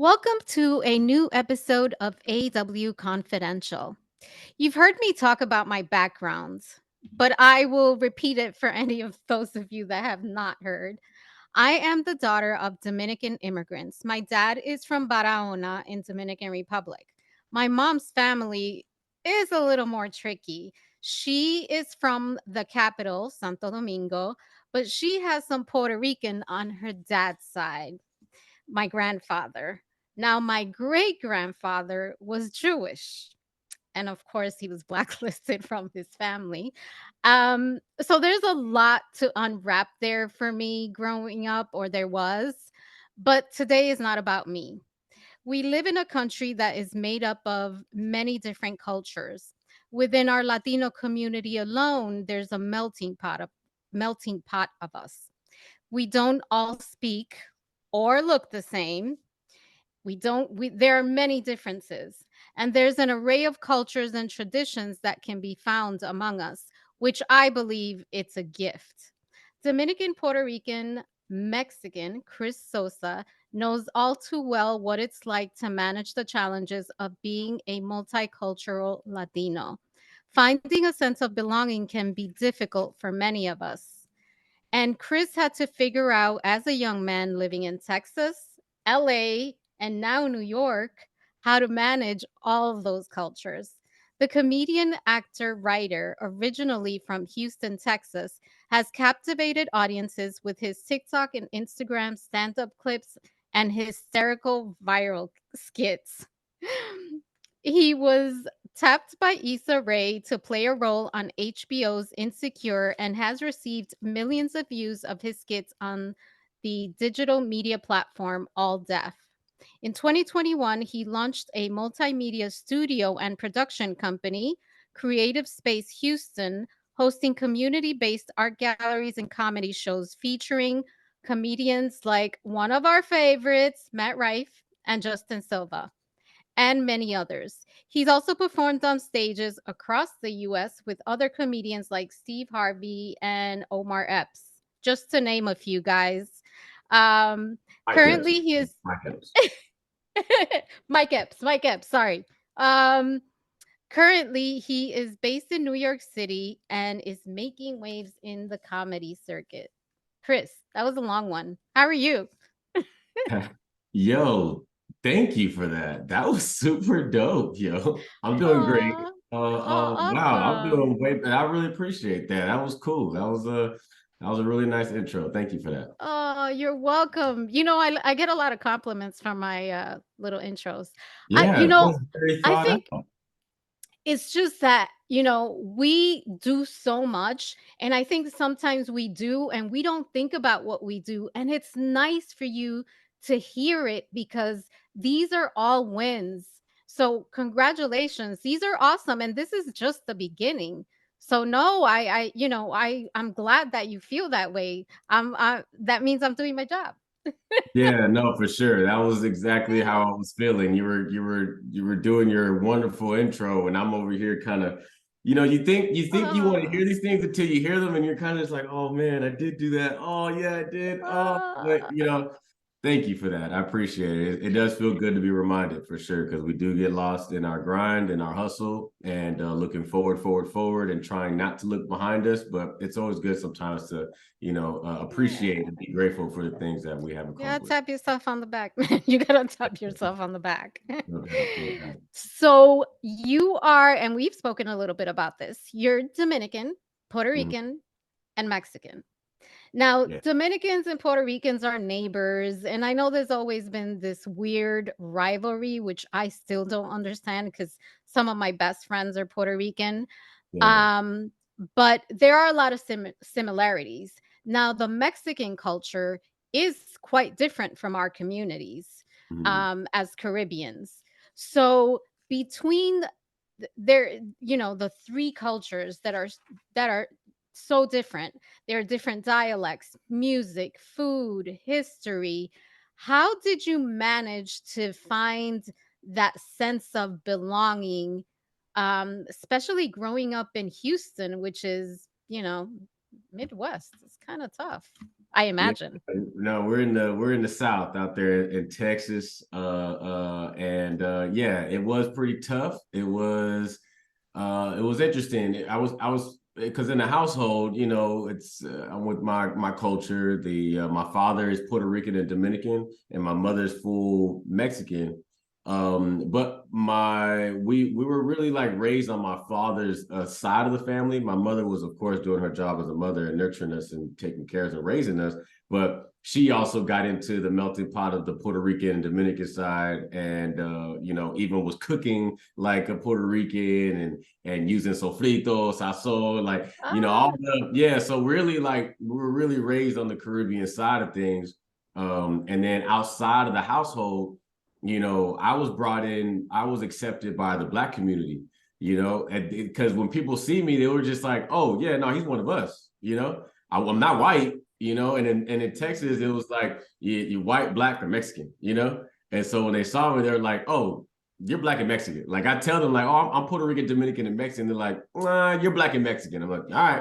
Welcome to a new episode of AW Confidential. You've heard me talk about my background, but I will repeat it for any of those of you that have not heard. I am the daughter of Dominican immigrants. My dad is from Barahona in Dominican Republic. My mom's family is a little more tricky. She is from the capital, Santo Domingo, but she has some Puerto Rican on her dad's side, my grandfather. Now, my great grandfather was Jewish. And of course, he was blacklisted from his family. So there's a lot to unwrap there for me growing up, or there was. But today is not about me. We live in a country that is made up of many different cultures. Within our Latino community alone, there's a melting pot of us. We don't all speak or look the same. We there are many differences, and there's an array of cultures and traditions that can be found among us, which I believe it's a gift. Dominican, Puerto Rican, Mexican Cris Sosa knows all too well what it's like to manage the challenges of being a multicultural Latino. Finding a sense of belonging can be difficult for many of us. And Chris had to figure out, as a young man living in Texas, LA, and now New York, how to manage all of those cultures. The comedian, actor, writer, originally from Houston, Texas, has captivated audiences with his TikTok and Instagram stand up clips and hysterical viral skits. He was tapped by Issa Rae to play a role on HBO's Insecure and has received millions of views of his skits on the digital media platform All Def. In 2021, he launched a multimedia studio and production company, Creative Space Houston, hosting community based art galleries and comedy shows featuring comedians like one of our favorites, Matt Rife, and Justin Silva, and many others. He's also performed on stages across the US with other comedians like Steve Harvey and Omar Epps, just to name a few guys. Um, Mike Epps. Currently, he is Mike Epps. Mike Epps, sorry. Um, Currently, he is based in New York City and is making waves in the comedy circuit. Chris, that was a long one. How are you? Yo, thank you for that. That was super dope, yo. I'm doing great. Aw. Oh, Wow, I'm awesome. doing way better. I really appreciate that. That was cool. That was a really nice intro. Thank you for that. Oh, you're welcome. I get a lot of compliments from my little intros. I you Yeah, that know, was very I thought think out. it's just that, we do so much, and I think sometimes we do and we don't think about what we do, and it's nice for you to hear it because these are all wins. So congratulations. These are awesome, and this is just the beginning. So no, I'm glad that you feel that way. That means I'm doing my job. Yeah, no, for sure. That was exactly how I was feeling. You were doing your wonderful intro, and I'm over here kind of, you think you want to Ah, hear these things until you hear them, and you're kind of just like, oh man, I did do that. Oh yeah, I did. Oh, but ah. thank you for that. I appreciate it. It does feel good to be reminded for sure, because we do get lost in our grind and our hustle, and looking forward, and trying not to look behind us. But it's always good sometimes to appreciate and Yeah. be grateful for the things that we have You gotta accomplished. tap yourself on the back, man. You gotta tap yourself on the back. No doubt, no doubt. So you are, and we've spoken a little bit about this. You're Dominican, Puerto Mhm. Rican, and Mexican. Now, Yeah, Dominicans and Puerto Ricans are neighbors, and I know there's always been this weird rivalry, which I still don't understand because some of my best friends are Puerto Rican. yeah. Um, but there are a lot of similarities. Now, the Mexican culture is quite different from our communities Mhm. as Caribbeans. So between there, the three cultures that are so different. There are different dialects, music, food, history. How did you manage to find that sense of belonging, especially growing up in Houston, which is, Midwest? It's kind of tough. I Yeah, imagine. no, we're in the South out there in Texas. Yeah, it was pretty tough. It was interesting. I was because in the household, you know, it's I'm with my culture. My father is Puerto Rican and Dominican, and my mother's full Mexican. But we were really like raised on my father's side of the family. My mother was, of course, doing her job as a mother and nurturing us and taking care of us and raising us. But she also got into the melting pot of the Puerto Rican and Dominican side, and you know, even was cooking like a Puerto Rican and using sofrito, sazon, like you know, all Ah, the yeah. So really, like we were really raised on the Caribbean side of things, and then outside of the household, you know, I was brought in, I was accepted by the Black community, you know, because when people see me, they were just like, oh yeah, no, he's one of us, you know. I'm not white, you know, and in Texas, it was like you white, Black, or Mexican, you know. And so when they saw me, they're like, oh, you're Black and Mexican. Like I tell them, like, oh, I'm Puerto Rican, Dominican, and Mexican. They're like, nah, you're Black and Mexican. I'm like, all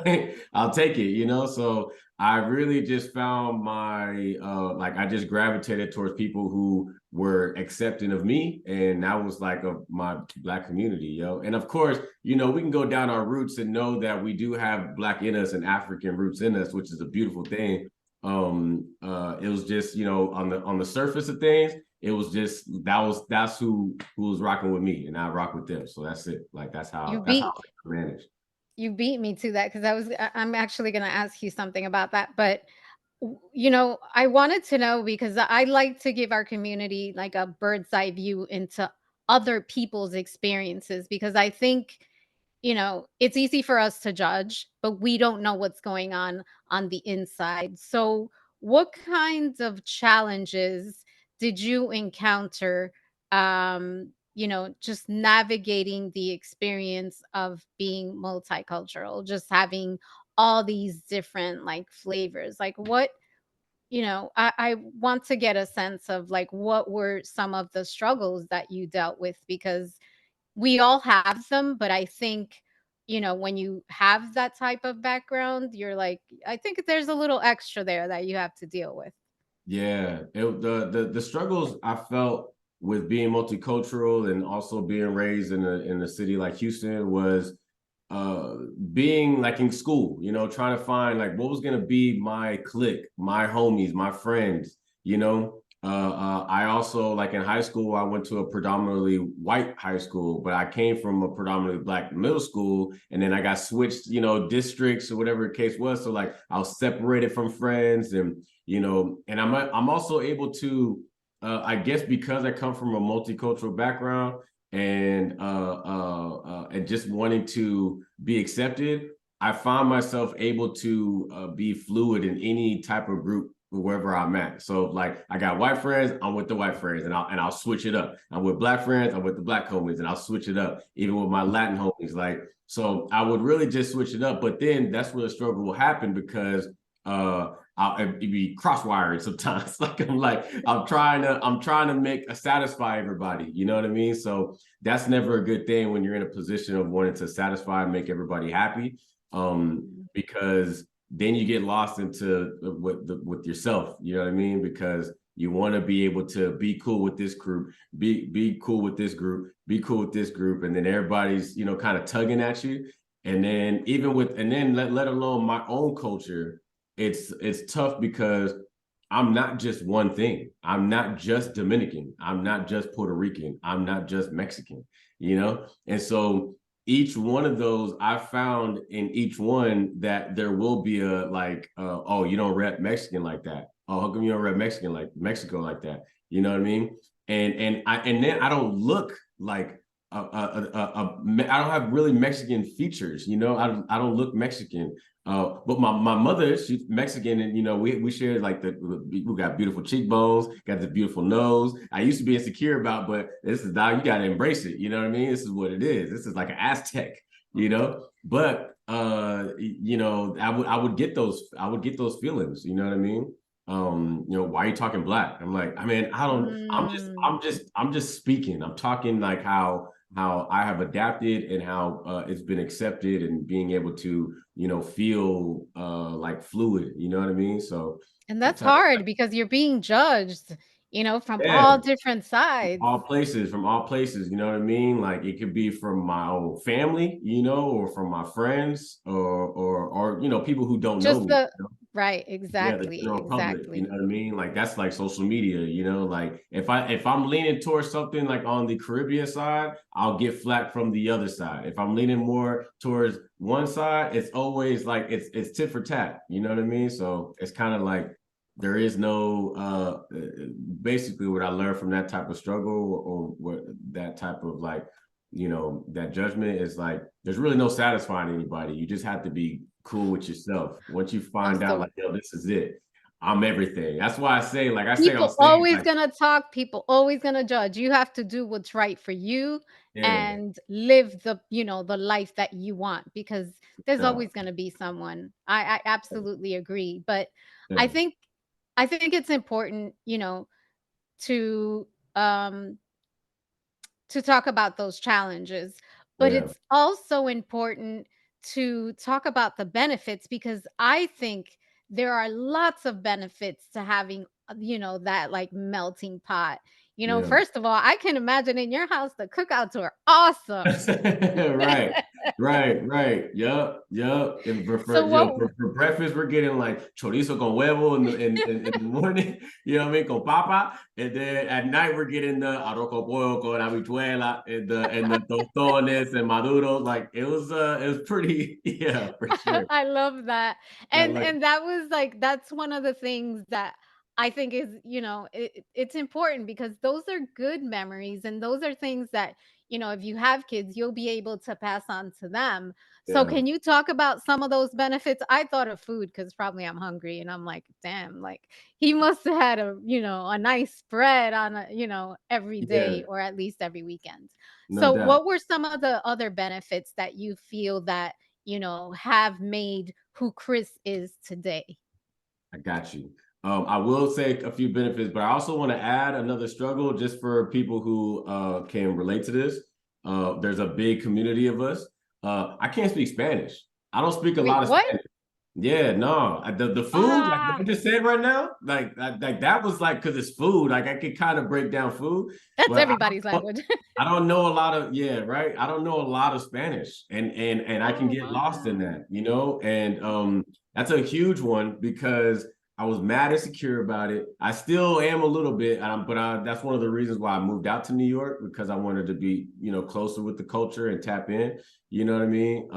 right, I'll take it, you know. So I really just found my like I just gravitated towards people who were accepting of me, and that was like my Black community, yo. And of course, you know, we can go down our roots and know that we do have Black in us and African roots in us, which is a beautiful thing. It was just, you know, on the surface of things, it was just that's who was rocking with me, and I rock with them. So that's it. Like you that's how beat I manage. you beat me to that because I'm actually going to ask you something about that. But you know, I wanted to know because I like to give our community like a bird's eye view into other people's experiences because I think, you know, it's easy for us to judge, but we don't know what's going on the inside. So, what kinds of challenges did you encounter you know, just navigating the experience of being multicultural, just having all these different like flavors? Like what, you know, I want to get a sense of like what were some of the struggles that you dealt with because we all have them, but I think, you know, when you have that type of background, you're like, I think there's a little extra there that you have to deal with. Yeah, the struggles I felt with being multicultural and also being raised in a city like Houston was uh being like in school, you know, trying to find like what was gonna be my clique, my homies, my friends, you know. I also like in high school, I went to a predominantly white high school, but I came from a predominantly Black middle school, and then I got switched, you know, districts or whatever the case was. So like I was separated from friends, and you know, and I'm also able to, I guess because I come from a multicultural background and just wanting to be accepted, I find myself able to be fluid in any type of group wherever I'm at. So like I got white friends, I'm with the white friends, and I'll switch it up. I'm with Black friends, I'm with the Black homies, and I'll switch it up. Even with my Latin homies, like so I would really just switch it up. But then that's where the struggle will happen because I'll be crosswired sometimes. I'm trying to make satisfy everybody. You know what I mean? So that's never a good thing when you're in a position of wanting to satisfy and make everybody happy. Mhm. Because then you get lost into with yourself. You know what I mean? Because you want to be able to be cool with this group, be cool with this group, be cool with this group, and then everybody's, you know, kind of tugging at you. And then even with and then let alone my own culture, it's tough because I'm not just one thing. I'm not just Dominican. I'm not just Puerto Rican. I'm not just Mexican, you know? And so each one of those, I found in each one that there will be a like, oh, you don't rep Mexican like that. Oh, how come you don't rep Mexican like Mexico like that? You know what I mean? And then I don't look like I don't have really Mexican features. You know, I don't look Mexican. But my mother, she's Mexican, and you know, we share like we got beautiful cheekbones, got the beautiful nose. I used to be insecure about, but this is now you got to embrace it. You know what I mean? This is what it is. This is like an Aztec, you know. But you know, I would get those feelings. You know what I mean? You know, why are you talking Black? I'm like, I mean, I don't. Mm. I'm just speaking. I'm talking like how how I have adapted and how it's been accepted, and being able to, feel like fluid, you know what I mean? So And that's that's how, hard because you're being judged, from yeah, all different sides. from all places, you know what I mean? Like it could be from my own family, or from my friends, or people who don't know Just me. the right, Yeah, the exactly, general public, you know exactly. what I mean? Like that's like social media, like if I'm leaning towards something like on the Caribbean side, I'll get flack from the other side. If I'm leaning more towards one side, it's always like it's tit for tat, you know what I mean? So it's kind of like there is no basically what I learned from that type of struggle, or what that type of like, that judgment is like, there's really no satisfying anybody. You just have to be cool with yourself. Once you I'm find out, so like, yo, this is it. I'm everything. That's why I say on People stage, always like, gonna talk, people always gonna judge. You have to do what's right for you yeah, and live the life that you want, because there's yeah, always gonna be someone. I absolutely agree. But I yeah, think I think it's important, to um talk about those challenges, but yeah, it's also important to talk about the benefits, because I think there are lots of benefits to having, that like melting pot. yeah. First of all, I can imagine in your house the cookouts were awesome. Right, right. Yup. And So what for breakfast, we're getting like chorizo con huevo in the morning. You know what I mean? Con papa. And then at night we're getting the arroz con pollo con habichuela and the tostones and maduros. Like it was pretty, yeah, for sure. I love that. I And like, that was like that's one of the things that I think is, it's important, because those are good memories, and those are things that, if you have kids, you'll be able to pass on to them. So yeah, can you talk about some of those benefits? I thought of food because probably I'm hungry, and I'm like, damn, like he must have had a nice spread on every yeah, day, or at least every weekend. no So doubt. what were some of the other benefits that you feel that have made who Cris is today? I got you. I will say a few benefits, but I also want to add another struggle just for people who can relate to this. There's a big community of us. I can't speak Spanish. I don't speak a Wait, lot of what? Spanish. Yeah, no, the food, like what Ah, I just said right now, like that was like, because it's food. Like I could kind of break down food, that's but everybody's don't, language. I don't know a lot of, yeah, right. I don't know a lot of Spanish, and I can Oh, get lost in wow. that, and that's a huge one because I was mad insecure about it. I still am a little bit, but that's one of the reasons why I moved out to New York, because I wanted to be, closer with the culture and tap in. You know what I mean?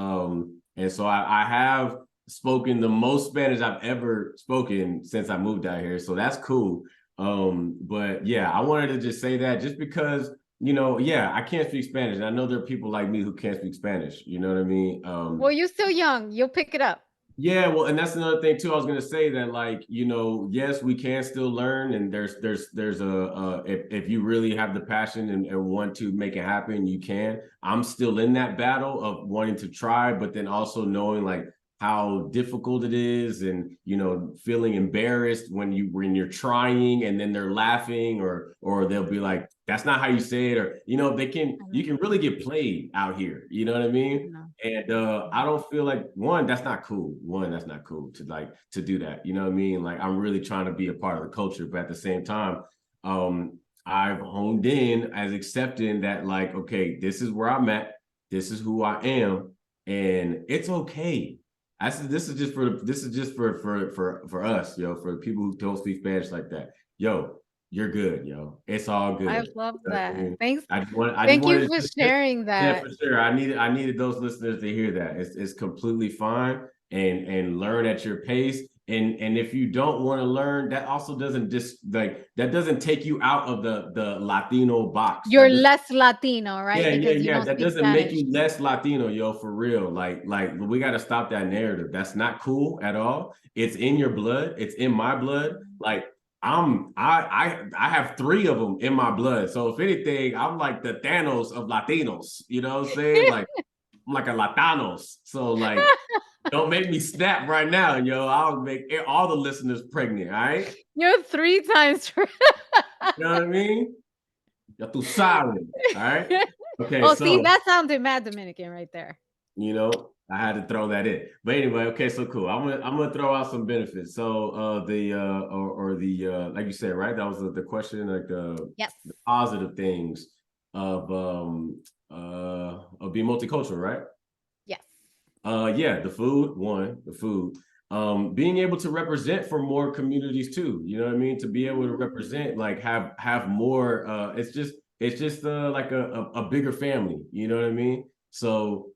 And so I have spoken the most Spanish I've ever spoken since I moved out here, so that's cool. But yeah, I wanted to just say that just because, yeah, I can't speak Spanish. And I know there are people like me who can't speak Spanish. You know what I mean? Well, you're still young. You'll pick it up. Yeah, well, and that's another thing too. I was gonna say that, like, yes, we can still learn, and there's if you really have the passion and want to make it happen, you can. I'm still in that battle of wanting to try, but then also knowing like how difficult it is, and feeling embarrassed when you're trying, and then they're laughing, or they'll be like, that's not how you say it, or I you know. can really get played out here. You know what I I mean? know. And I don't feel like, that's not cool. That's not cool to do that. You know what I mean? Like I'm really trying to be a part of the culture, but at the same time, I've honed in as accepting that, like, okay, this is where I'm at, this is who I am, and it's okay. This is just for us, for people who don't speak Spanish like that. Yo, you're good, yo. It's all I good. love You know what I that. mean? Thanks. I just Thank you wanted for to sharing yeah, for that. sure. I needed those listeners to hear that. It's completely fine, and learn at your pace. And if you don't want to learn, that also doesn't that doesn't take you out of the Latino box. You're less Latino, right? Because you Yeah. don't That speak doesn't make Spanish. you less Latino, yo, for real. Like we got to stop that narrative. That's not cool at all. It's in your blood. It's in my blood. Like I have three of them in my blood. So if anything, I'm like the Thanos of Latinos. You know what I'm saying? Like I'm like a Latanos. So like, don't make me snap right now, yo. I'll make all the listeners pregnant. All right? You're 3 times. You know what I mean? Ya tú sabes. All right? Okay, Oh, see, so that sounded mad Dominican right there. you know, I had to throw that in. But anyway, okay, so cool. I'm gonna throw out some benefits. So or the like you said, right? That was the question, like Yes. the positive things of being multicultural, right? Yes. Yeah, the food, one, the food. Being able to represent for more communities too. You know what I mean? To be able to represent, like have more it's just like a bigger family, you know what I mean? So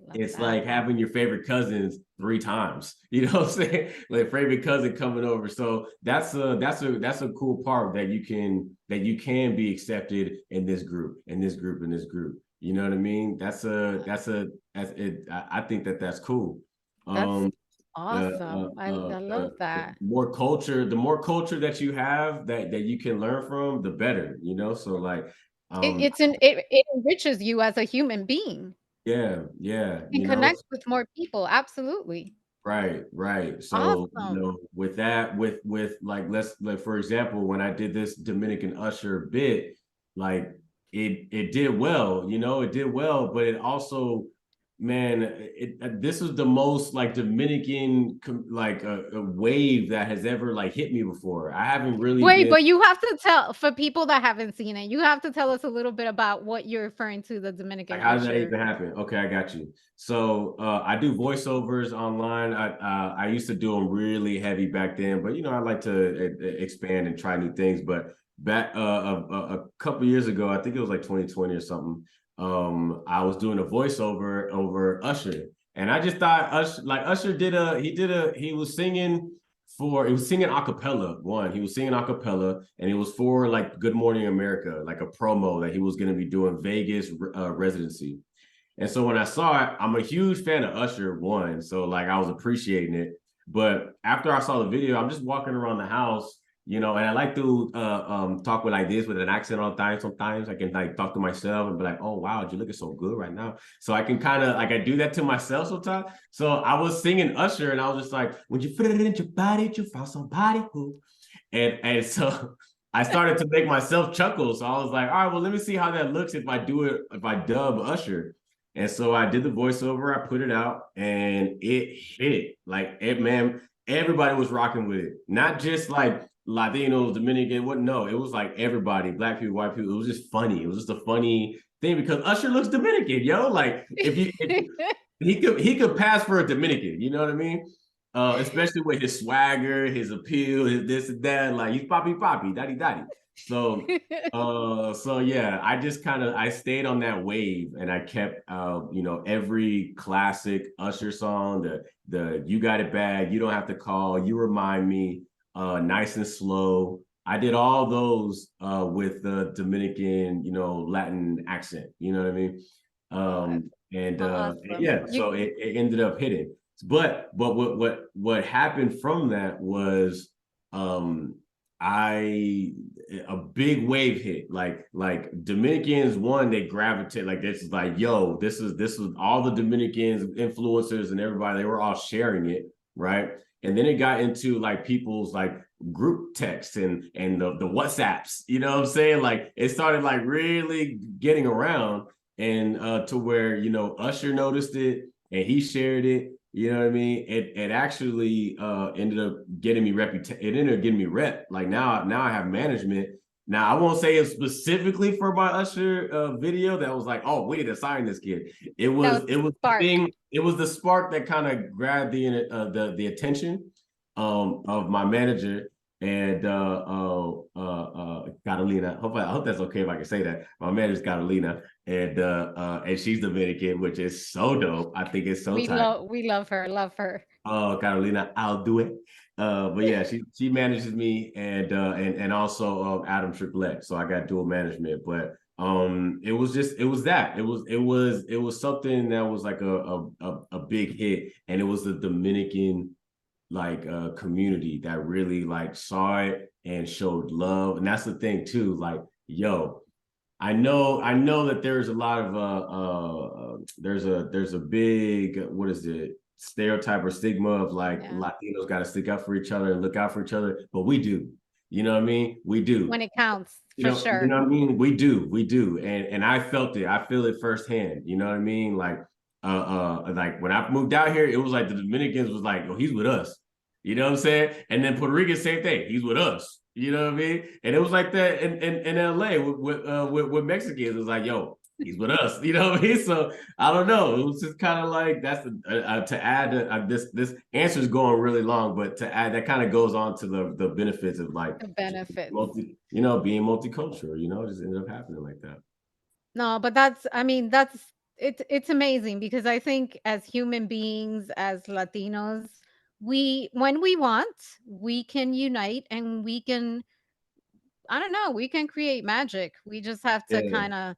Love it's that. like having your favorite cousins 3 times. You know what I'm saying? Like favorite cousin coming over. So that's a cool part that you can be accepted in this group, in this group, in this group. You know what I mean? That's it. I think that's cool. That's Um, awesome. I love that. the more culture that you have that you can learn from, the better. You know, so like, It, um, it's an it enriches you as a human being. yeah, yeah, You can connect with more people. Absolutely. right, right. So, Awesome. with that, with like let's like for example, when I did this Dominican Usher bit, like it did well, it did well, but it also, man, this was the most like Dominican like a wave that has ever like hit me before. I haven't really Wait, been but you have to tell for people that haven't seen it, you have to tell us a little bit about what you're referring to, the like, Dominican how did that Usher. even happen? Okay, I got you. So I do voiceovers online. I used to do them really heavy back then, but I like to expand and try new things. But back a couple years ago, I think it was like 2020 or something. I was doing a voiceover over Usher, and I just thought Usher he was singing a cappella. He was singing a cappella, and it was for like Good Morning America, like a promo that he was going to be doing Vegas residency. And so when I saw it, I'm a huge fan of Usher, one, so like I was appreciating it. But after I saw the video, I'm just walking around the house, and I like to talk with like this with an accent all the time. Sometimes I can like talk to myself and be like, "Oh wow, you're looking so good right now." So I can kind of like I do that to myself sometimes. So I was singing Usher, and I was just like, "When you feel it in your body, you found somebody who," and so I started to make myself chuckle. So I was like, "All right, well, let me see how that looks if I dub Usher." And so I did the voiceover, I put it out, and it hit. Like it, man, everybody was rocking with it. Not just like Latinos, Dominican, what no, it was like everybody, black people, white people. It was just funny. It was just a funny thing because Usher looks Dominican, yo. Like if he could pass for a Dominican, you know what I mean? Especially with his swagger, his appeal, his this and that. Like he's poppy poppy, daddy daddy. So so yeah, I just kind of I stayed on that wave and I kept every classic Usher song, the You Got It Bad, You Don't Have to Call, You Remind Me, Nice and Slow. I did all those with the Dominican, Latin accent, you know what I mean? Oh, that's And awesome. yeah, so it ended up hitting. But what happened from that was I a big wave hit. Like Dominicans, one, they gravitate like this is like, yo, this is all the Dominicans, influencers, and everybody, they were all sharing it, right? And then it got into like people's like group texts and the WhatsApps, you know what I'm saying? Like it started like really getting around and to where Usher noticed it and he shared it. You know what I mean? It actually ended up getting me reputation. It ended up getting me rep. Like now I have management. Now I won't say it specifically for my Usher video that was like, oh, we need to sign this kid. It That was was it was the spark. thing. It was the spark that kind of grabbed the attention of my manager and Catalina. I hope that's okay if I can say that. My manager's Catalina, and she's Dominican, which is so dope. I think it's so tight. We love her. Love her. Oh, Carolina, I'll do it. But yeah, she manages me and also Adam Triplett. So I got dual management. But it was something that was like a big hit, and it was the Dominican like community that really like saw it and showed love. And that's the thing too. Like, yo, I know that there's a lot of there's a big, what is it, stereotype or stigma of like Yeah. Latinos got to stick up for each other and look out for each other, but we do. You know what I mean? We do. When it counts, for You sure. know what I mean? We do. And I felt it. I feel it firsthand. You know what I mean? Like when I moved out here, it was like the Dominicans was like, oh, he's with us. You know what I'm saying? And then Puerto Rican, same thing. He's with us. You know what I mean? And it was like that in LA with Mexicans. It was like, yo, he's with us. You know what I mean? So I don't know. It was just kind of like that's to add this answer is going really long, but to add that kind of goes on to the benefits of like The benefits. being multicultural. Just ended up happening like that. No, but it's amazing because I think as human beings, as Latinos, we when we want, we can unite and we can, I don't know, we can create magic. We just have to Yeah, kind of,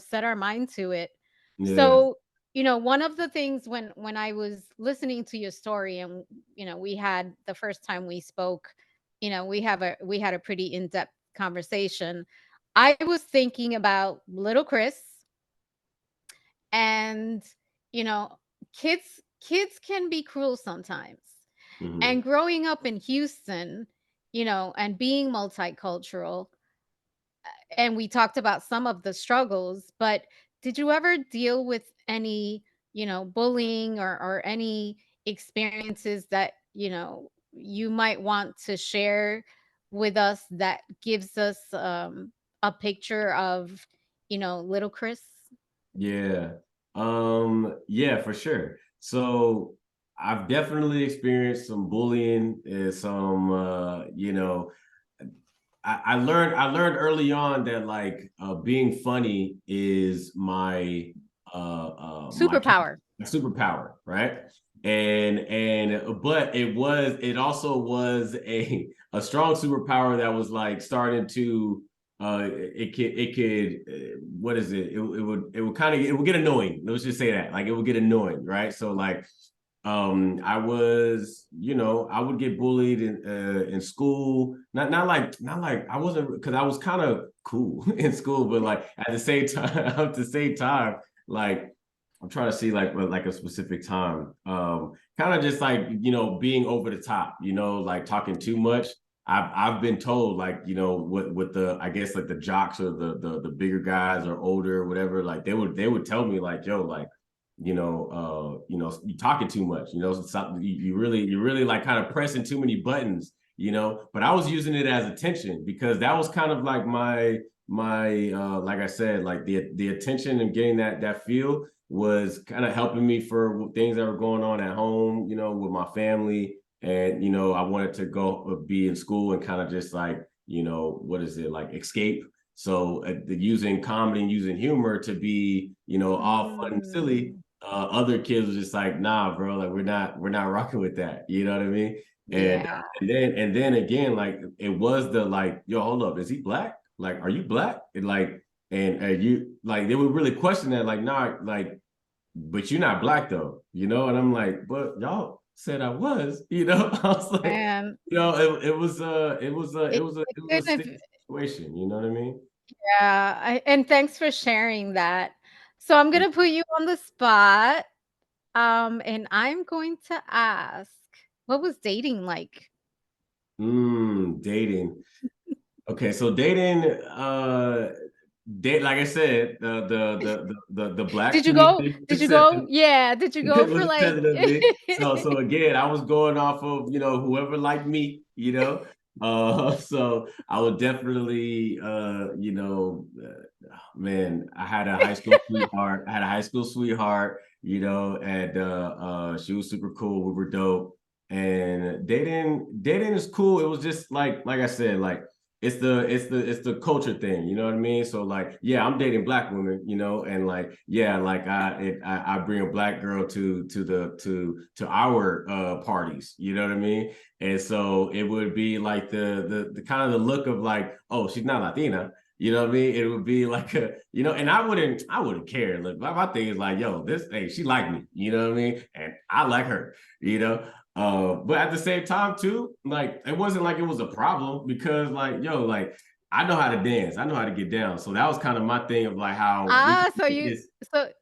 set our mind to it. yeah. So, one of the things when I was listening to your story and we had the first time we spoke, we had a pretty in-depth conversation. I was thinking about little Chris and you know, kids can be cruel sometimes. And Mm-hmm. growing up in Houston, and being multicultural, and we talked about some of the struggles, but did you ever deal with any, bullying or any experiences that, you might want to share with us that gives us a picture of, little Chris? Yeah. Yeah, for sure. So I've definitely experienced some bullying and some I learned early on that like being funny is my Superpower. superpower, right? And but it also was a strong superpower that was like starting to what is it? It would get annoying. Let's just say that. Like it would get annoying, right? So like I would get bullied in school. Not like I wasn't because I was kind of cool in school, but like at the same time, like I'm trying to see like a specific time. Kind of just like being over the top, like talking too much. I've been told like with the I guess like the jocks or the bigger guys or older or whatever, like they would tell me like, yo, like you talking too much, you really like kind of pressing too many buttons, but I was using it as attention because that was kind of like my like I said, like the attention and getting that feel was kind of helping me for things that were going on at home, with my family. And, I wanted to go be in school and kind of just like, what is it, like escape. So using comedy and using humor to be, all fun and silly, Mm, other kids were just like, nah, bro, like we're not rocking with that. You know what I mean? And yeah. and then again, like it was the like, yo, hold up, is he black? Like, are you black? And like, and you like they would really question that, like, nah, like, but you're not black though, And I'm like, but y'all said I was, I was like, And it it, was a it's it was a good sticky if, situation, you know what I mean? yeah, and thanks for sharing that. So I'm gonna put you on the spot, and I'm going to ask, what was dating like? Dating. Okay, so dating, like I said, the black Did you go? community Did you go? Yeah. Did you go for was like? accepted of me. So again, I was going off of whoever liked me, so I would definitely man, I had a high school sweetheart. I had a high school sweetheart, and she was super cool. We were dope. And dating is cool. It was just like I said, like it's the culture thing, you know what I mean? So like, yeah, I'm dating black women, and like, yeah, like I bring a black girl to our parties, you know what I mean? And so it would be like the kind of the look of like, oh, she's not Latina. You know what I mean? It would be like and I wouldn't care. Look, my thing is like, yo, hey, she like me, you know what I mean? And I like her, you know. But at the same time, too, like it wasn't like it was a problem because, like, yo, like I know how to dance. I know how to get down. So that was kind of my thing of like how we can Ah, so take you this.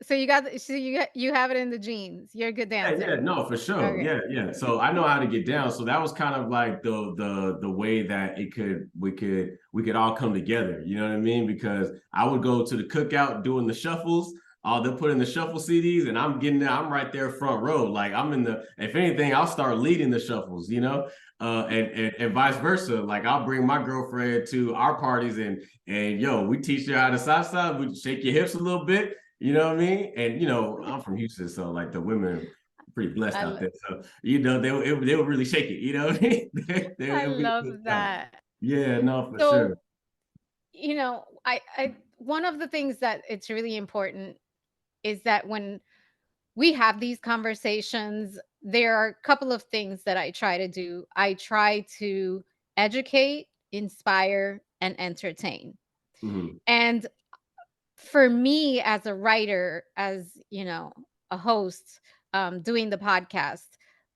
so you got you have it in the genes. You're a good Yeah, yeah, dancer. no, for sure. Okay. Yeah, yeah. So I know how to get down. So that was kind of like the way that it could we could all come together. You know what I mean? Because I would go to the cookout doing the shuffles. They'll put in the shuffle CDs, and I'm getting there. I'm right there front row. Like I'm in the. If anything, I'll start leading the shuffles. You know, and vice versa. Like I'll bring my girlfriend to our parties, and yo, we teach her how to salsa. We shake your hips a little bit. You know what I mean? And you know, I'm from Houston, so like the women pretty blessed I out lo- there. So you know they would really shake it. You know what I mean? I It would be a love good time. that. Yeah, no, for sure. So, I one of the things that it's really important is that when we have these conversations, there are a couple of things that I try to do. I try to educate, inspire, and entertain. Mhm. And for me as a writer, as a host, doing the podcast,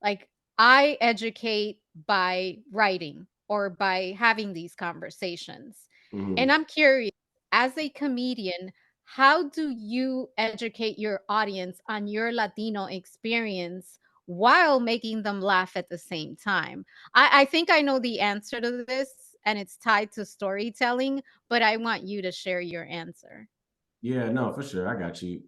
like I educate by writing or by having these conversations. And Mhm. I'm curious, as a comedian, how do you educate your audience on your Latino experience while making them laugh at the same time? I think I know the answer to this, and it's tied to storytelling, but I want you to share your answer. Yeah, no, for sure. I got you.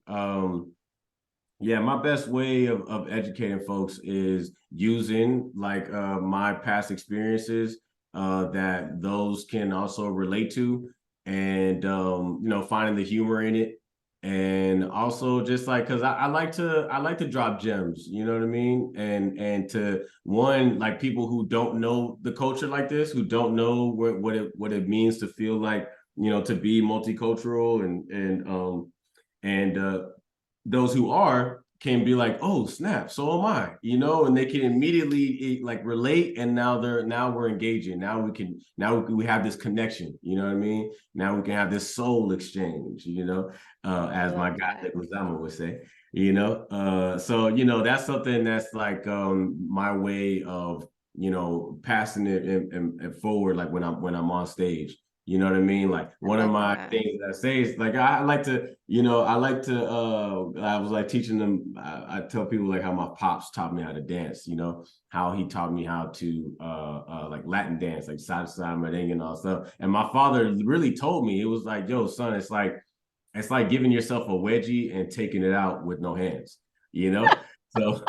Yeah, my best way of educating folks is using like my past experiences that those can also relate to, and you know, finding the humor in it, and also just like because I like to drop gems, you know what I mean, and to one like people who don't know the culture like this, who don't know what it means to feel like you know to be multicultural and those who are can be like, oh snap, so am I, you know, and they can immediately like relate, and now we're engaging. Now we have this connection, you know what I mean? Now we can have this soul exchange, you know, I as my love guy that. Nick Lozama would say, you know. So you know that's something that's like my way of you know passing it and forward like when I'm on stage. You know what I mean? Like I one of love my that. things that I say is like I like to, you know, I was like teaching them, I tell people like how my pops taught me how to dance, you know, how he taught me how to like Latin dance, like salsa, merengue and all stuff. And my father really told me, it was like, yo, son, it's like giving yourself a wedgie and taking it out with no hands, you know? So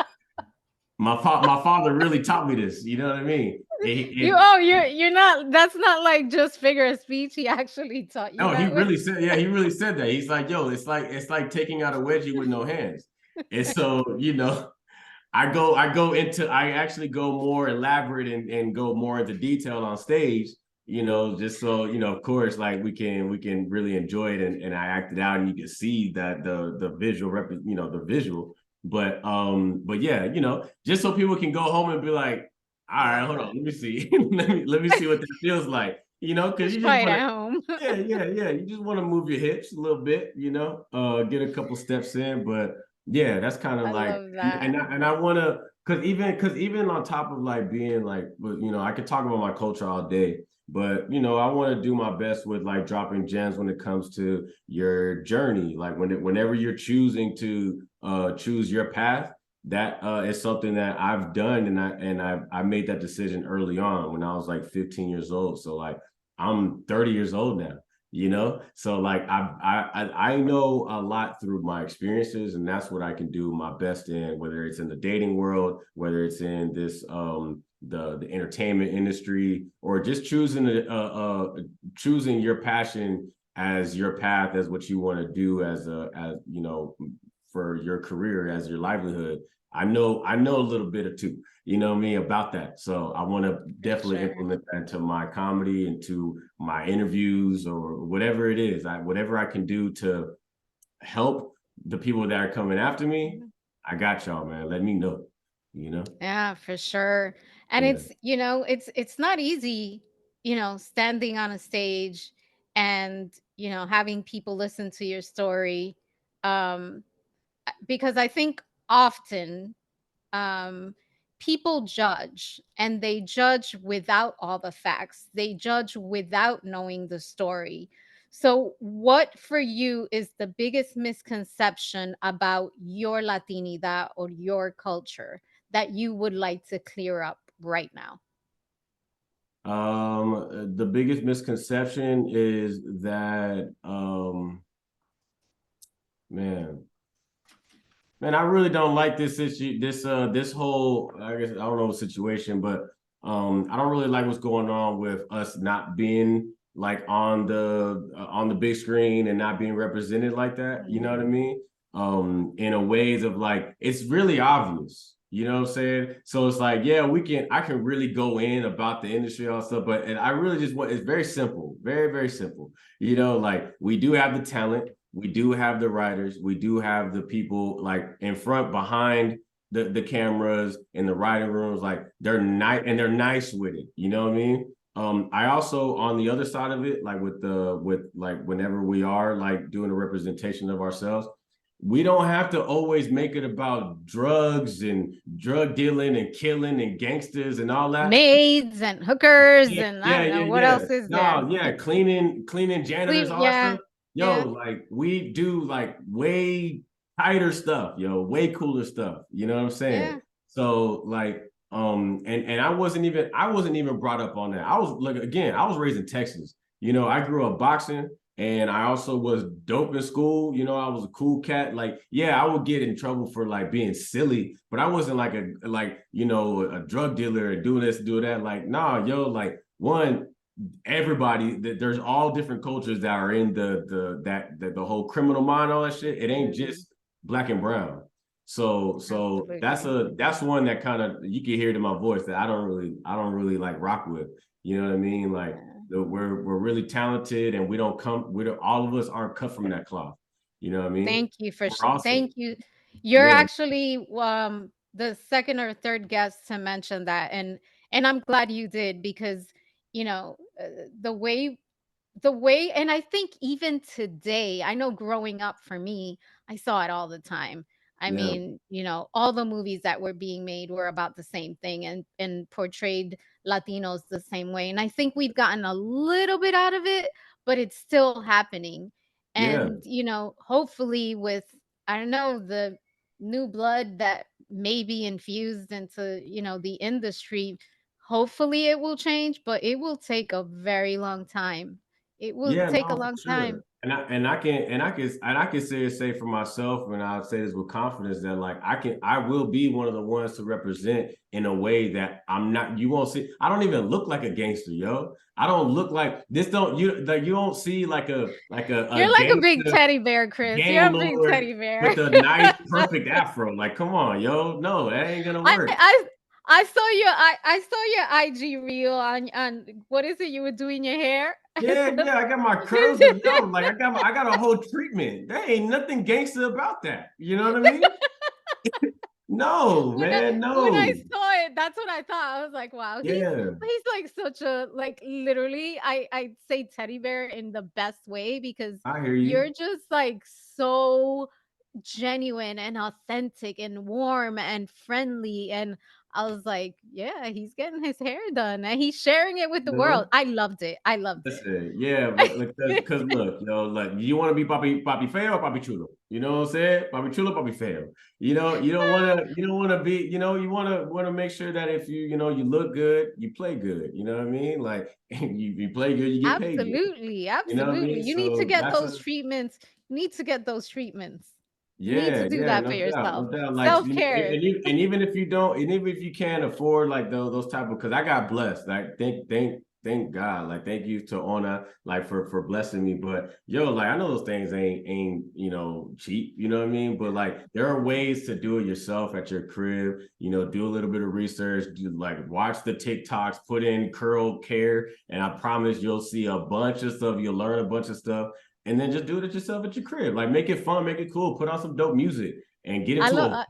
my father really taught me this, you know what I mean? You're not, that's not like just figure of speech. He actually taught you No, he that way. really said, yeah, he really said that. He's like, yo, it's like taking out a wedgie with no hands. And so, you know, I actually go more elaborate and go more into detail on stage, you know, just so, you know, of course, like we can really enjoy it and I act it out and you can see that the visual you know, the visual. But yeah, you know, just so people can go home and be like, I all right, love hold on, that. let me see. Let me see what that feels like. You know, because Just you just try it want to at home. yeah, yeah, yeah. You just want to move your hips a little bit, you know, get a couple steps in. But yeah, that's kind of I like, love that. and I want to, cause even on top of like being like, you know, I could talk about my culture all day, but you know, I want to do my best with like dropping gems when it comes to your journey. Like whenever you're choosing to choose your path, that is something that I've done, and I made that decision early on when I was like 15 years old. So like I'm 30 years old now, you know? So like I know a lot through my experiences, and that's what I can do my best in, whether it's in the dating world, whether it's in this the entertainment industry, or just choosing your passion as your path, as what you want to do as you know for your career, as your livelihood. I know a little bit or two, you know me about that. So I want to For definitely sure. implement that into my comedy, into my interviews, or whatever it is. Whatever I can do to help the people that are coming after me, Mhm. I got y'all, man. Let me know. You know? Yeah, for sure. And Yeah. it's not easy, standing on a stage and, having people listen to your story. Um, because I think often, um, people judge, and they judge without all the facts. They judge without knowing the story. So, what for you is the biggest misconception about your Latinidad or your culture that you would like to clear up right now? The biggest misconception is that, man, man, I really don't like this issue, this whole, I guess, I don't know, situation, but I don't really like what's going on with us not being like on the big screen and not being represented like that. You know what I Mhm. mean? In a ways of like, it's really obvious. You know what I'm saying? So it's like, yeah, I can really go in about the industry all stuff, but and I really just want, it's very simple, very, very simple. You know, like we do have the talent, we do have the writers, we do have the people like in front, behind the cameras in the writing rooms, like they're nice and they're nice with it. You know what I mean? I also, on the other side of it, like with like whenever we are like doing a representation of ourselves, we don't have to always make it about drugs and drug dealing and killing and gangsters and all that. Maids and hookers, Yeah, and I yeah, don't know yeah, what yeah. else is there. No, yeah, cleaning janitors, Clean, all that yeah, stuff. Yo, yeah, like we do like way tighter stuff, yo, way cooler stuff. You know what I'm saying? yeah. So like, and I wasn't even brought up on that. I was like, again, I was raised in Texas. You know, I grew up boxing. And I also was dope in school. You know, I was a cool cat. Like, yeah, I would get in trouble for like being silly, but I wasn't like a drug dealer and doing this, do that. Like, nah, yo, like one, everybody, there's all different cultures that are in the whole criminal mind, all that shit. It ain't Mhm. just black and brown. So Absolutely. that's one that kind of, you can hear it in my voice that I don't really like rock with. You know what I mean? Like Yeah. we're really talented, and we don't, all of us aren't cut from that cloth. You know what I mean? Thank you for We're also, thank you. You're yeah, actually the second or third guest to mention that, and I'm glad you did, because you know, the way and I think even today, I know growing up for me, I saw it all the time. I yeah, mean, all the movies that were being made were about the same thing, and portrayed Latinos the same way. And I think we've gotten a little bit out of it, but it's still happening. yeah. And, hopefully with, I don't know, the new blood that may be infused into, the industry, hopefully it will change, but it will take a very long time. It will Yeah, take a no, for long sure. time. I can say for myself, and I'll say this with confidence that like I will be one of the ones to represent in a way that I'm not, you won't see. I don't even look like a gangster, yo. I don't look like this. Don't you like, you don't see a You're like a big gangster teddy bear, Chris. You're gang a big lord teddy bear. with a nice perfect afro. Like, come on, yo. No, that ain't gonna I work. I I saw your IG reel on what is it you were doing your hair? Yeah, yeah, I got my curls and yo, like I got a whole treatment. There ain't nothing gangster about that. You know what I mean? No, When I man, when I no. saw it, that's what I thought. I was like, "Wow, Yeah, he's like such a, like, literally, I say teddy bear in the best way, because I hear you. you're just like so genuine and authentic and warm and friendly." And I was like, "Yeah, he's getting his hair done and he's sharing it with the world." No. I loved it. I loved it. Listen, yeah, but because look, yo, like you want to be Papi Feo or Papi Chulo? You know what I'm saying? Papi Chulo, Papi Feo. You don't wanna be, you wanna make sure that if you look good, you play good. You know what I mean? Like you play good, you get paid good. Absolutely, You know what I absolutely. mean? You need to So get that's those a treatments. You need to get those treatments. You need to Yeah, do yeah, that for no doubt, yourself. no doubt. Like, Self-care. and even if you don't, and even if you can't afford like those type of, because I got blessed. Like, thank God. Like, thank you to Ona, like for blessing me. But yo, like I know those things ain't cheap. You know what I mean? But like, there are ways to do it yourself at your crib. You know, do a little bit of research. Do like watch the TikToks, put in curl care, and I promise you'll see a bunch of stuff. You'll learn a bunch of stuff, and then just do it yourself at your crib. Like make it fun, make it cool, put on some dope music and get I into love a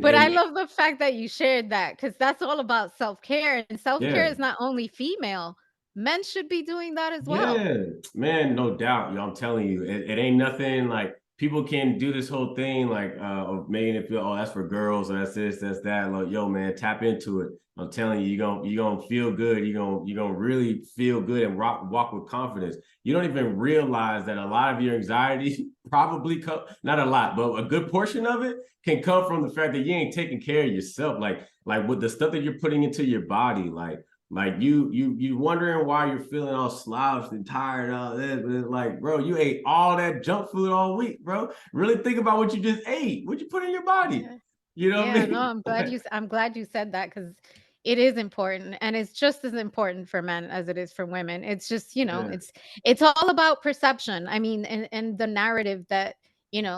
But I and love the fact that you shared that, because that's all about self-care, and self-care yeah. is not only female. Men should be doing that as well. Yeah, man, no doubt. Yo, I'm telling you, it ain't nothing like people can do this whole thing like of making it feel, oh, that's for girls, or that's this, that's that. Like, yo, man, tap into it. I'm telling you, you're gonna feel good. You're gonna really feel good and walk with confidence. You don't even realize that a lot of your anxiety probably not a lot, but a good portion of it can come from the fact that you ain't taking care of yourself. Like with the stuff that you're putting into your body, like you wondering why you're feeling all slouched and tired, all this, but it's like, bro, you ate all that junk food all week, bro. Really think about what you just ate, what you put in your body. Yeah. You know what I Yeah, no, mean? I'm glad you said that because it is important and it's just as important for men as it is for women. It's just, Yeah, it's all about perception. I mean, and the narrative that,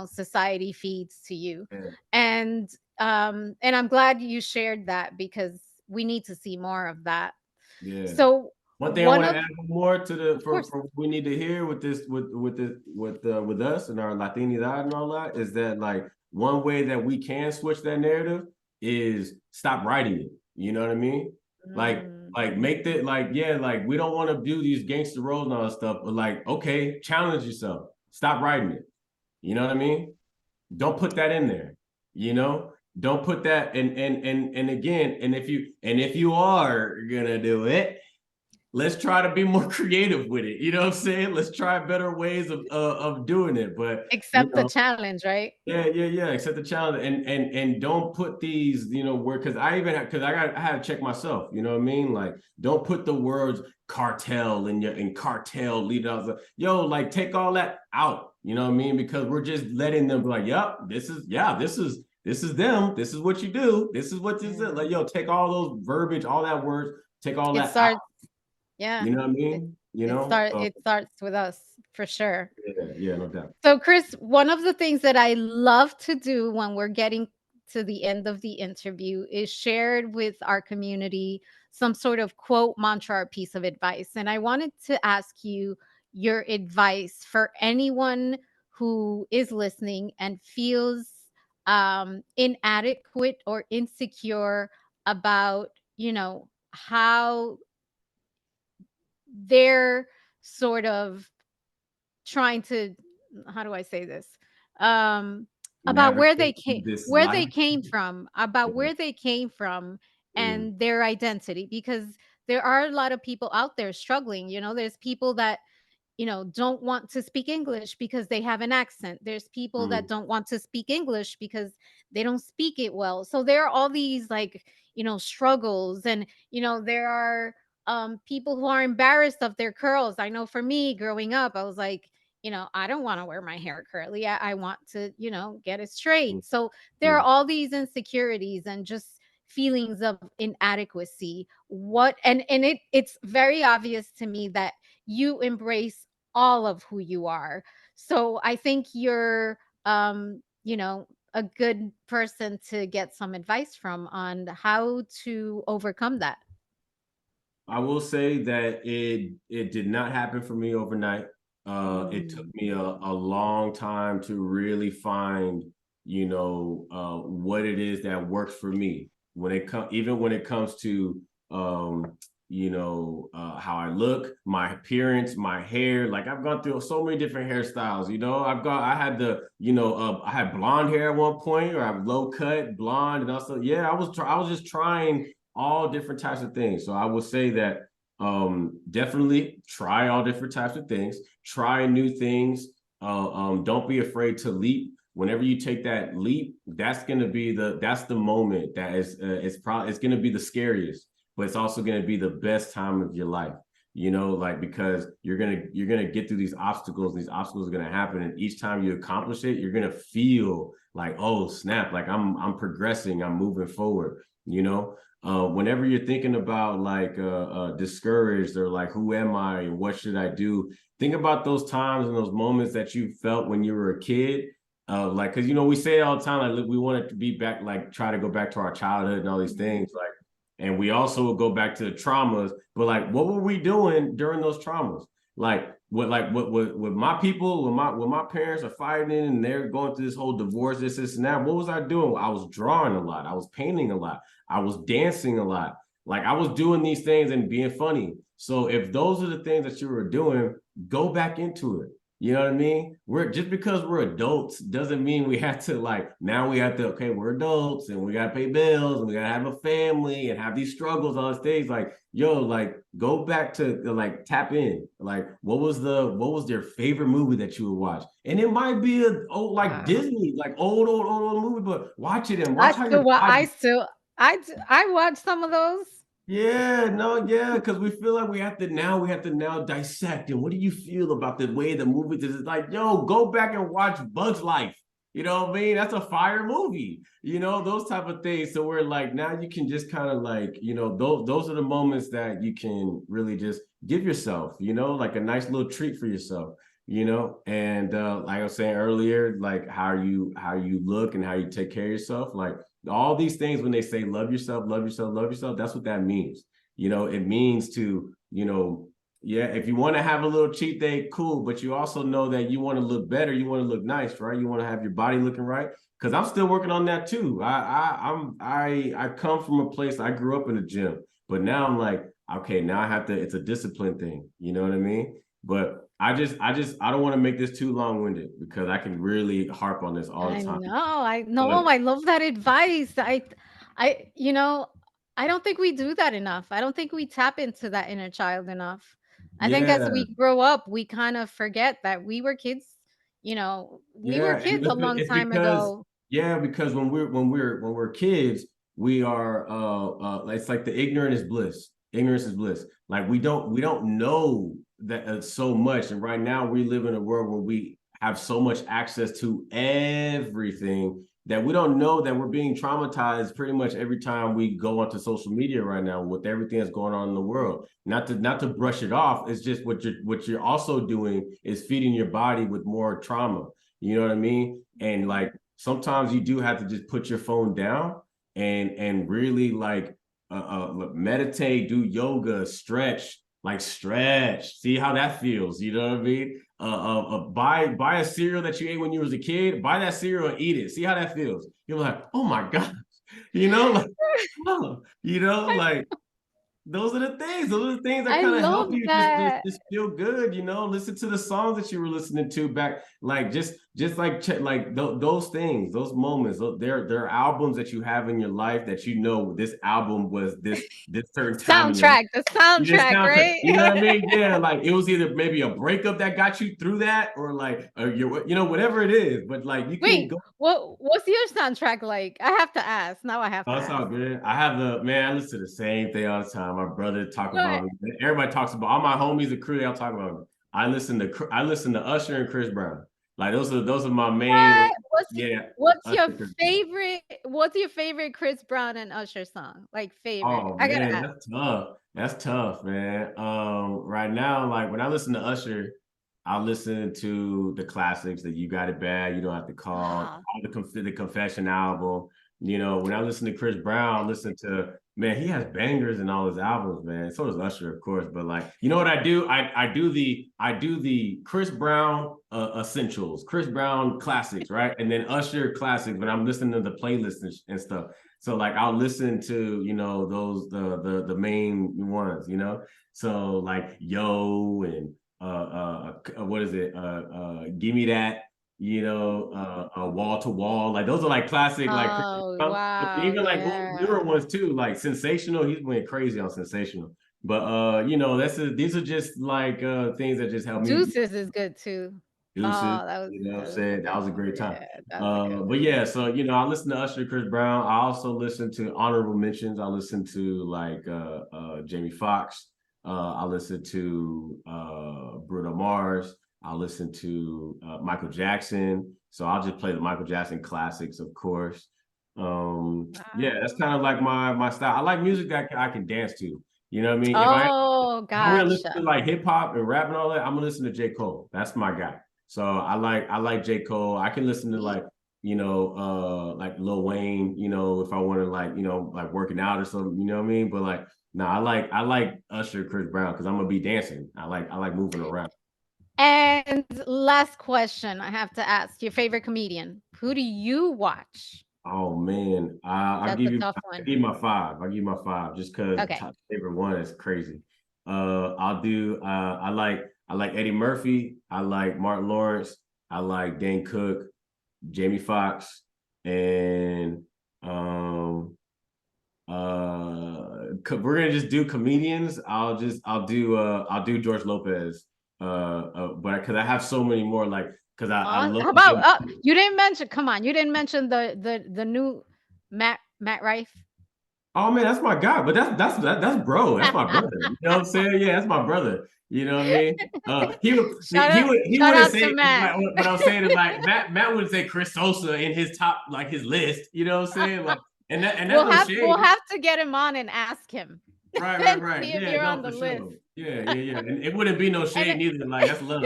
society feeds to you. yeah, And I'm glad you shared that because we need to see more of that. yeah. So One thing I one want to of add more to the of course. for what we need to hear with this with us and our Latinidad and all that is that like one way that we can switch that narrative is stop writing it. You know what I mean? Like Mm, make that like yeah like we don't want to do these gangster roles and all that stuff, but like okay, challenge yourself. Stop writing it. You know what I mean? Don't put that in there. You know, don't put that and again, and if you are gonna do it, let's try to be more creative with it. You know what I'm saying? Let's try better ways of doing it. But you accept the know, challenge, right? yeah. Accept the challenge and don't put these, where because I had to check myself. You know what I mean? Like, don't put the words cartel in cartel lead out. Yo, like take all that out. You know what I mean? Because we're just letting them be like, yep, this is them. This is what you do. This is what this is. Like, Mm. yo, take all those verbiage, all that words, take all It that out. starts, yeah. You know what I It mean? So it starts with us for sure. yeah, no doubt. So, Chris, one of the things that I love to do when we're getting to the end of the interview is shared with our community some sort of quote, mantra, or piece of advice. And I wanted to ask you your advice for anyone who is listening and feels inadequate or insecure about, how they're sort of trying to, how do I say this? Um, about Navigate this where life. they came from, about Yeah, where they came from yeah, and their identity, because there are a lot of people out there struggling. There's people that don't want to speak English because they have an accent. There's people that mm, don't want to speak English because they don't speak it well. So there are all these like, struggles, and there are people who are embarrassed of their curls. I know for me growing up, I was like, I don't want to wear my hair curly. I want to, get it mm, straight. So there are yeah. all these insecurities and just feelings of inadequacy. What and it's very obvious to me that you embrace all of who you are. So I think you're a good person to get some advice from on how to overcome that. I will say that it did not happen for me overnight. It took Mm. me a long time to really find, what it is that works for me even when it comes to how I look, my appearance, my hair. Like I've gone through so many different hairstyles. I had I had blonde hair at one point, or I have low cut blonde, and also I was just trying all different types of things. So I would say that definitely try all different types of things, try new things. Don't be afraid to leap. Whenever you take that leap, that's the moment that is it's gonna be the scariest, but it's also gonna be the best time of your life. Like because you're gonna get through these obstacles. These obstacles are gonna happen, and each time you accomplish it, you're gonna feel like, oh snap, like I'm progressing, I'm moving forward. Whenever you're thinking about like discouraged or like who am I and what should I do, think about those times and those moments that you felt when you were a kid. Like, because we say it all the time, like we want it to be back, like try to go back to our childhood and all these Mhm. things, like, and we also will go back to the traumas, but like what were we doing during those traumas? Like what my people, when my parents are fighting and they're going through this whole divorce, this and that, what was I doing? I was drawing a lot, I was painting a lot, I was dancing a lot. Like I was doing these things and being funny. So if those are the things that you were doing, go back into it. You know what I mean? We're just because we're adults doesn't mean we have to like now we have to okay, we're adults and we gotta pay bills and we gotta have a family and have these struggles on stage. Like, yo, like go back to like tap in. Like, what was your favorite movie that you would watch? And it might be a old like Wow. Disney, like old movie, but watch it and I watch how your still wa body. I watch some of those. Yeah, no, yeah, because we feel like we have to now dissect. And what do you feel about the way the movie is? Like, yo, go back and watch Bugs Life. You know what I mean? That's a fire movie. You know, those type of things. So we're like, now you can just kind of like, you know, those are the moments that you can really just give yourself, you know, like a nice little treat for yourself, you know. And like I was saying earlier, like how you look and how you take care of yourself, like all these things when they say love yourself, love yourself, love yourself, that's what that means. You know, it means to, you know, yeah, if you want to have a little cheat day, cool, but you also know that you want to look better, you want to look nice, right? You want to have your body looking right. Because I'm still working on that too. I come from a place, I grew up in the gym, but now I'm like, okay, now I have to, it's a discipline thing. You know what I mean? But I don't want to make this too long-winded because I can really harp on this all the I time. know, I know, But I love that advice. You know, I don't think we do that enough. I don't think we tap into that inner child enough. I think as yeah, we grow up, we kind of forget that we were kids, you know, we were yeah, and kids a long it's time because ago. yeah, because when we're kids, we are it's like the ignorant is bliss. Ignorance is bliss. Like we don't know that so much, and right now we live in a world where we have so much access to everything that we don't know that we're being traumatized pretty much every time we go onto social media right now with everything that's going on in the world. Not to brush it off, it's just what you're also doing is feeding your body with more trauma. You know what I mean? And like sometimes you do have to just put your phone down and really like meditate, do yoga, stretch, see how that feels. You know what I mean? Buy a cereal that you ate when you was a kid. Buy that cereal and eat it. See how that feels. You're like, oh my god, you know, like, oh, you know, like those are the things. Those are the things that I kind of love help you that. just feel good. You know, listen to the songs that you were listening to back, like just like like those things, those moments. There are albums that you have in your life that you know this album was this certain time in your life. The You just soundtrack, sound, right? you know what I mean? Yeah, like it was either maybe a breakup that got you through that, or like your, you know, whatever it is. But like you can Wait, go. what's your soundtrack like? I have to ask. Now I have Oh, to it's all ask. good. I have the man. I listen to the same thing all the time. My brother talk What? about me. Everybody talks about all my homies. The crew, they all talk about me. I listen to Usher and Chris Brown. Like those are my main. What? Yeah, What's your Usher, Chris Brown. favorite what's your favorite Chris Brown and Usher song? Like favorite. Oh I gotta man, ask. that's tough. That's tough, man. Right now, like when I listen to Usher, I listen to the classics that You Got It Bad, You Don't Have to Call, Ah, all the Confession album. You know, when I listen to Chris Brown, I listen to man, he has bangers in all his albums, man. So does Usher, of course. But like, you know what I do? I do the Chris Brown essentials, Chris Brown classics, right? And then Usher classics. But I'm listening to the playlist and stuff. So like I'll listen to, you know, those the main ones, you know. So like Yo and what is it? Give Me That, you know, Wall to Wall. Like those are like classic, like oh, but wow, even like newer yeah. ones too, like Sensational. He's went crazy on Sensational. But you know, these are just like things that just help me Deuces is good too. deuces. Oh, You know what that I'm was a saying? That good was a one. great time. Yeah, that's a good But one. yeah, so you know, I listen to Usher, Chris Brown. I also listen to honorable mentions. I listen to like Jamie Foxx. I listen to Bruno Mars. I listen to Michael Jackson. So I'll just play the Michael Jackson classics, of course. Yeah, that's Wow. kind of like my style. I like music that I can dance to. You know what I mean? Oh, I'm gonna listen to gotcha. like hip hop and rap and all that, I'm gonna listen to J. Cole. That's my guy. So I like J. Cole. I can listen to like, you know, like Lil Wayne, you know, if I want to like, you know, like working out or something, you know what I mean? But like, no, I like Usher, Chris Brown, because I'm gonna be dancing. I like moving around. And last question I have to ask, your favorite comedian. Who do you watch? Oh man, That's a tough I one. give you my five. I give you my five just because Okay. top favorite one is crazy. I like Eddie Murphy. I like Martin Lawrence. I like Dane Cook, Jamie Foxx, and we're gonna just do comedians. I'll do George Lopez. But because I have so many more, like because I love How about you didn't mention, come on, you didn't mention the new Matt Rife. Oh man, that's my guy. But that's bro. That's my brother. You know what I'm saying? Yeah, that's my brother. You know what I mean? He Shout wouldn't out say to Matt. like what I was saying is like Matt wouldn't say Cris Sosa in his top like his list. You know what I'm saying? Like and that's no We'll shade. have to get him on and ask him and Right. see if Yeah, you're no, on for the list. sure. Yeah. And it wouldn't be no And shade neither. Like that's love.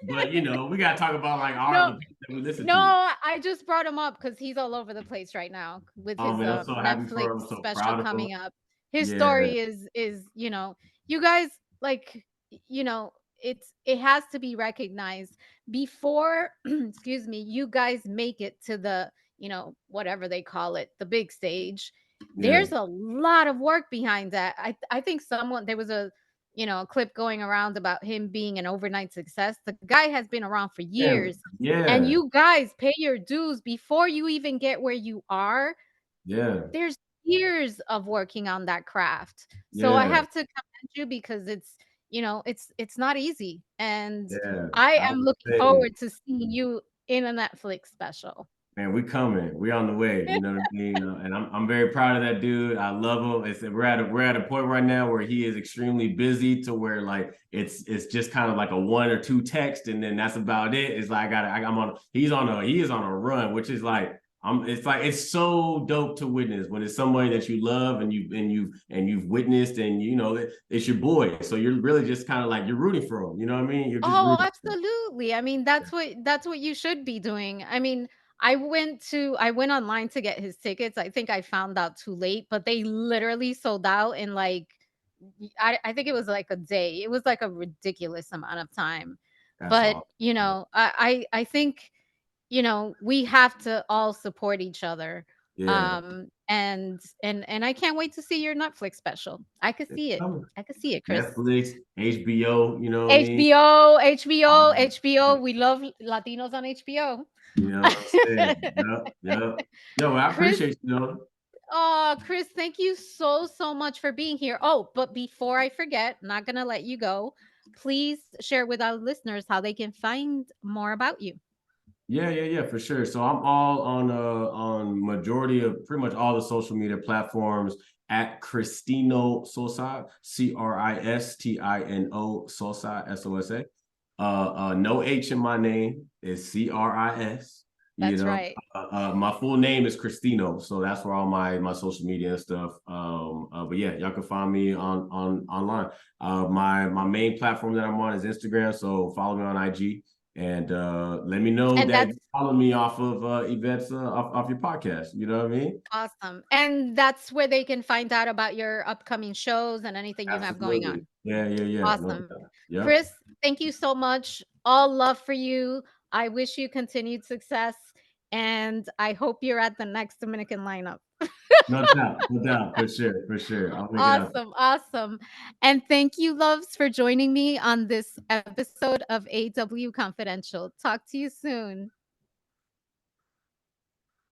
But you know, we gotta talk about like our no, the people that we listen no, to. I just brought him up because he's all over the place right now with Oh his man, I'm so happy Netflix for him. I'm so special proud of him. coming up. His Yeah, story is, you guys, like, it has to be recognized before excuse me, you guys make it to the, whatever they call it, the big stage. yeah, There's a lot of work behind that. I think someone there was a clip going around about him being an overnight success. The guy has been around for yeah, years, and yeah, you guys pay your dues before you even get where you are. yeah, There's years of working on that craft. So I yeah. have to commend you because it's not easy. And Yeah, I I am was looking saying, forward to seeing you in a Netflix special. man, we coming. We on the way. You know what I mean? And I'm very proud of that dude. I love him. We're at a point right now where he is extremely busy to where like it's just kind of like a one or two text, and then that's about it. It's like I'm on. He is on a run, which is like. It's like it's so dope to witness when it's somebody that you love and you've witnessed and you know it's your boy. So you're really just kind of like you're rooting for him. You know what I mean? You're just Oh, rooting for him. absolutely. I mean, that's what you should be doing. I mean, I went online to get his tickets. I think I found out too late, but they literally sold out in like I think it was like a day. It was like a ridiculous amount of time. That's But, all. I think, we have to all support each other. Yeah. And I can't wait to see your Netflix special. I could see it. Coming. I could see it, Chris. Netflix, HBO, you know what I mean? HBO, HBO, Um, HBO. We love Latinos on HBO. you know what I'm saying? Yep. No, I Chris, appreciate you, know. oh, Chris, thank you so much for being here. Oh, but before I forget, not going to let you go. Please share with our listeners how they can find more about you. Yeah, for sure. So I'm all on majority of pretty much all the social media platforms at Cristino Sosa, Cristino Sosa, Sosa. No H in my name is Cris. You That's know, right. my full name is Cristino, so that's where all my social media and stuff. But yeah, y'all can find me on online. My main platform that I'm on is Instagram, so follow me on IG and let me know And that that's you follow me off of events off your podcast. You know what I mean? awesome. And that's where they can find out about your upcoming shows and anything you have going Absolutely. on. Yeah. No Awesome. doubt. Yep. Chris, thank you so much. All love for you. I wish you continued success. And I hope you're at the next Dominican lineup. No doubt, for sure. I'll make it up. Awesome. Awesome. And thank you, loves, for joining me on this episode of AW Confidential. Talk to you soon.